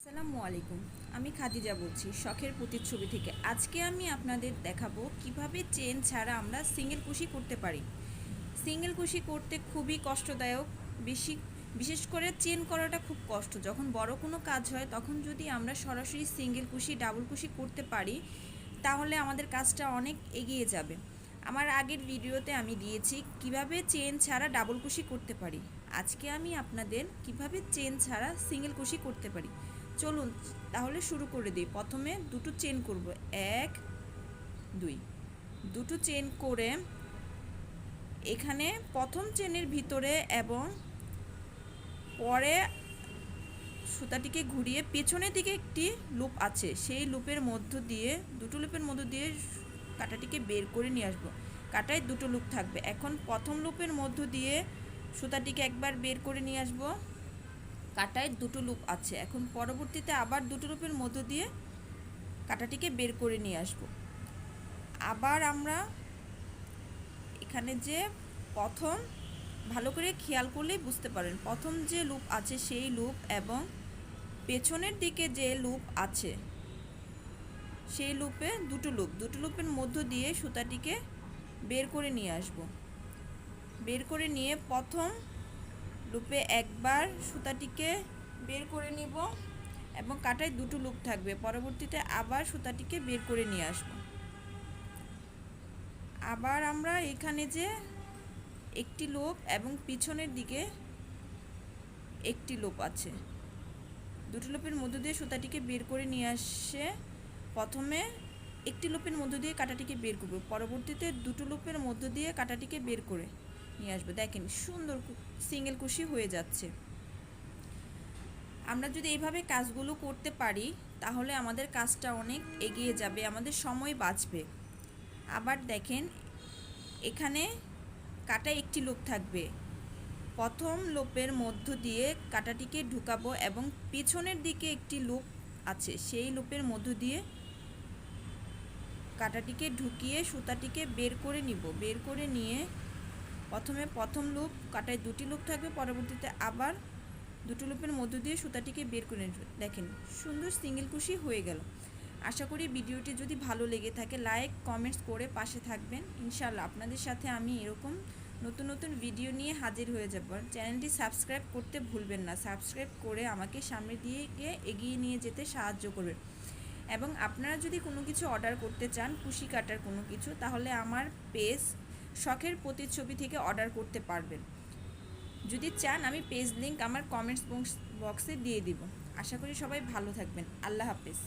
আসসালামু আলাইকুম। আমি খাদিজা বলছি শখের প্রতিচ্ছবি থেকে। আজকে আমি আপনাদের দেখাবো কিভাবে চেন ছাড়া আমরা সিঙ্গেল কুশি করতে পারি। সিঙ্গেল কুশি করতে খুবই কষ্টদায়ক। বেশি বিশেষ করে চেন করাটা খুব কষ্ট। যখন বড় কোনো কাজ হয় তখন যদি আমরা সরাসরি সিঙ্গেল কুশি ডাবল কুশি করতে পারি তাহলে আমাদের কাজটা অনেক এগিয়ে যাবে। আমার আগের ভিডিওতে আমি দিয়েছি কিভাবে চেন ছাড়া ডাবল কুশি করতে পারি। আজকে আমি আপনাদের কিভাবে চেন ছাড়া সিঙ্গেল কুশি করতে পারি চলুন তাহলে শুরু করে দিই। প্রথমে দুটো চেন করব, 1 2 দুটো চেন করে এখানে প্রথম চেনের ভিতরে এবং পরে সুতাটিকে ঘুরিয়ে পেছনের দিকে একটি লুপ আছে, সেই লুপের মধ্য দিয়ে দুটো লুপের মধ্য দিয়ে কাঁটাটিকে বের করে নিয়ে আসবো। কাঁটায় দুটো লুপ থাকবে। এখন প্রথম লুপের মধ্য দিয়ে সুতাটিকে একবার বের করে নিয়ে আসবো, কাঁটায় দুটো লুপ আছে। এখন পরবর্তীতে আবার দুটো লুপের মধ্য দিয়ে কাঁটাটিকে বের করে নিয়ে আসব। আবার আমরা এখানে যে প্রথম ভালো করে খেয়াল করলেই বুঝতে পারেন, প্রথম যে লুপ আছে সেই লুপ এবং পেছনের দিকে যে লুপ আছে সেই লুপে দুটো লুপের মধ্য দিয়ে সুতাটিকে বের করে নিয়ে আসব। বের করে নিয়ে প্রথম লুপে একবার সুতাটিকে বের করে নিব এবং কাঁটায় দুটো লুপ থাকবে। পরবর্তীতে আবার সুতাটিকে বের করে নিয়ে আসব। আবার আমরা এখানে যে একটি লুপ এবং পিছনের দিকে একটি লুপ আছে, দুটো লুপের মধ্য দিয়ে সুতাটিকে বের করে নিয়ে আসে। প্রথমে একটি লুপের মধ্য দিয়ে কাঁটাটিকে বের করব, পরবর্তীতে দুটো লুপের মধ্য দিয়ে কাঁটাটিকে বের করে নিয়ে আসবো। দেখেন সুন্দর সিঙ্গেল কুশি হয়ে যাচ্ছে। আমরা যদি এইভাবে কাজগুলো করতে পারি তাহলে আমাদের কাজটা অনেক এগিয়ে যাবে, আমাদের সময় বাঁচবে। আবার দেখেন এখানে কাঁটায় একটি লুপ থাকবে, প্রথম লুপের মধ্য দিয়ে কাঁটাটিকে ঢুকাবো এবং পিছনের দিকে একটি লুপ আছে, সেই লুপের মধ্য দিয়ে কাঁটাটিকে ঢুকিয়ে সুতাটিকে বের করে নিব। বের করে নিয়ে প্রথমে প্রথম লুপ, কাঁটায় দুটি লুপ থাকবে, পরবর্তীতে আবার দুটো লুপের মধ্য দিয়ে সুতাটিকে বের করে নেব। দেখেন সুন্দর সিঙ্গেল কুশি হয়ে গেল। আশা করি ভিডিওটি যদি ভালো লেগে থাকে লাইক কমেন্টস করে পাশে থাকবেন। ইনশাআল্লাহ আপনাদের সাথে আমি এরকম নতুন নতুন ভিডিও নিয়ে হাজির হয়ে যাব। চ্যানেলটি সাবস্ক্রাইব করতে ভুলবেন না। সাবস্ক্রাইব করে আমাকে সামনে দিয়ে এগিয়ে নিয়ে যেতে সাহায্য করবেন। এবং আপনারা যদি কোনো কিছু অর্ডার করতে চান, কুশি কাটার কোনো কিছু, তাহলে আমার পেজ শখের প্রতিচ্ছবি থেকে অর্ডার করতে পারবেন। যদি চান আমি পেজ লিংক আমার কমেন্টস বক্সে দিয়ে দিব। আশা করি সবাই ভালো থাকবেন। আল্লাহ হাফেজ।